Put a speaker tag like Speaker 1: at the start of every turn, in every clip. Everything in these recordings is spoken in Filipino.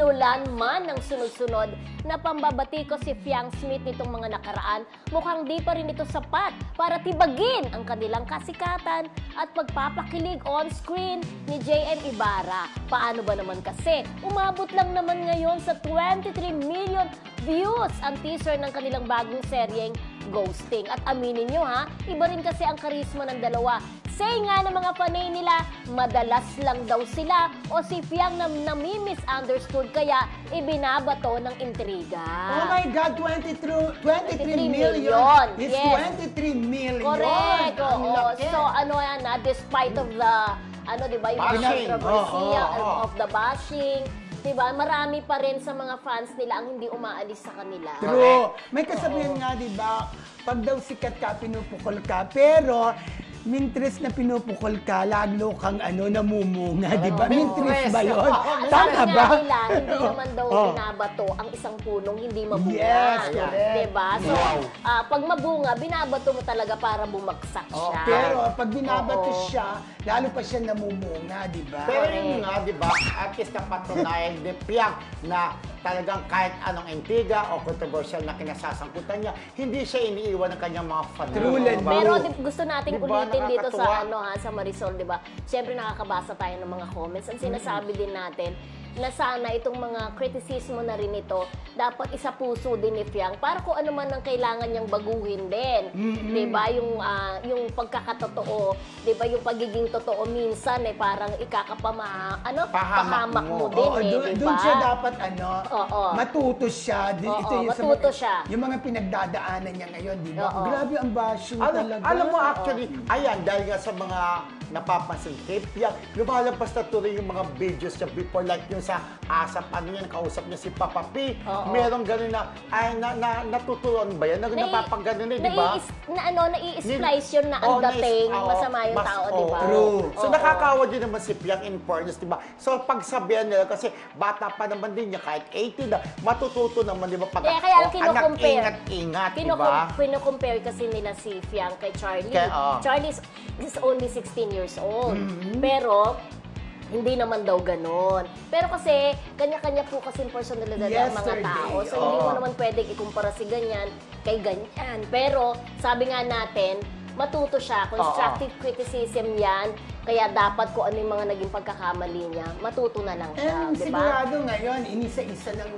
Speaker 1: sinulan man ng sunod-sunod na pambabatiko si Fiang Smith nitong mga nakaraan, mukhang di pa rin ito sapat para tibagin ang kanilang kasikatan at pagpapakilig on-screen ni JM Ibarra. Paano ba naman kasi? Umabot lang naman ngayon sa 23 million views ang teaser ng kanilang bagong seryeng Ghosting. At aminin nyo ha, iba rin kasi ang karisma ng dalawa. Say nga ng mga panay nila, madalas lang daw sila o si Fiang na nami-misunderstood kaya ibinabato ng intriga.
Speaker 2: Oh my God, 23 million. It's
Speaker 1: yes.
Speaker 2: 23 million.
Speaker 1: Correct. So ano yan na, despite of the, di ba, yung controversy of the bashing, diba? Marami pa rin sa mga fans nila ang hindi umaalis sa kanila.
Speaker 2: True. May kasabihan nga, diba? Pag daw sikat ka, pinupukol ka. Pero, mintres na pinupukol ka, lalo kang namumunga, di ba? Mintres ba yun? Tama ba?
Speaker 1: Nila, hindi naman daw binabato ang isang punong hindi mabunga.
Speaker 2: Yes, correct.
Speaker 1: Diba? So, pag mabunga, binabato mo talaga para bumagsak siya.
Speaker 2: Pero pag binabato siya, lalo pa siya namumunga, di ba?
Speaker 3: Pero yun nga, di ba? At least napatunayan ni Fiang na talagang kahit anong intriga o controversial na kinasasangkutan niya, hindi siya iniiwan ng kanyang mga fan.
Speaker 2: True,
Speaker 3: diba?
Speaker 1: Pero gusto nating ulitin dito
Speaker 3: nakakatuwa.
Speaker 1: sa Marisol, 'di ba? Siyempre nakakabasa tayo ng mga comments. Ang sinasabi din natin na sana itong mga kritisismo na rin ito dapat isa puso din ni Fiang para kung ano man ang kailangan niyang baguhin din. 'Di ba? Yung pagkakatotoo, 'di ba? Yung pagiging totoo minsan parang pahamak mo din diba?
Speaker 2: Doon siya dapat matuto siya.
Speaker 1: Matuto siya.
Speaker 2: Yung mga pinagdadaanan niya ngayon, di ba? Grabe ang bashing talaga.
Speaker 3: Alam mo actually, ayan, dahil nga sa mga napapansin kay Fiang, lumalabas na tuloy yung mga videos niya before, like yung sa ASAP, kausap niya si Papa P. Merong gano'n na, natuturuan ba yan? Napapagano'n di ba?
Speaker 1: Nai-splice yun na ang dating, masama yung tao, di ba?
Speaker 2: True.
Speaker 3: So nakakawa din naman si Fiang in fairness, di ba? So pagsabihan nila, kasi bata pa naman din niya, kahit 18 na, matututo naman, di ba?
Speaker 1: Kaya
Speaker 3: anak, ingat-ingat, di ba?
Speaker 1: Pino-compare kasi nila si Fiang kay Charlie. Charlie is only 16 years old. Pero, hindi naman daw ganon. Pero kasi, kanya-kanya po kasi personalidad ng mga tao. So, hindi mo naman pwedeng ikumpara si ganyan kay ganyan. Pero, sabi nga natin, matuto siya. Constructive criticism yan. Kaya dapat kung ano yung mga naging pagkakamali niya, matuto na lang siya.
Speaker 2: And sigurado ngayon, inisa-isa ng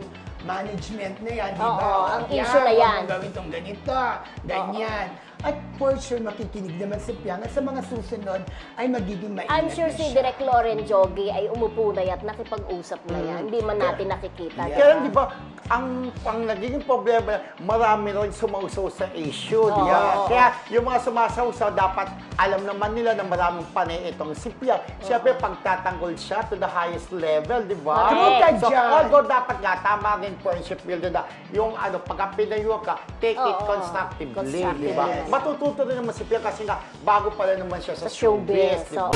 Speaker 2: management na yan, di ba?
Speaker 1: Ang issue na yan.
Speaker 2: Huwag gawin itong ganito, ganyan. At for sure, makikinig naman si Fiang at sa mga susunod ay magiging maingat
Speaker 1: I'm sure si Direk Loren Jogi ay umupo na yan at nakipag-usap na yan. Hindi man natin nakikita.
Speaker 3: Kaya di ba, ang nagiging problema, marami rin sumausaw sa issue. Di ba? Kaya yung mga sumasausaw, dapat alam naman nila na maraming panay itong si Fiang. Siyempre, pagtatanggol siya to the highest level, di ba? So, although dapat nga, tama rin friendship builder na yung pagka pinayuha ka, take it constructively, di ba? Matututo rin naman si Fiang kasi nga, bago pala naman siya sa showbiz, di ba?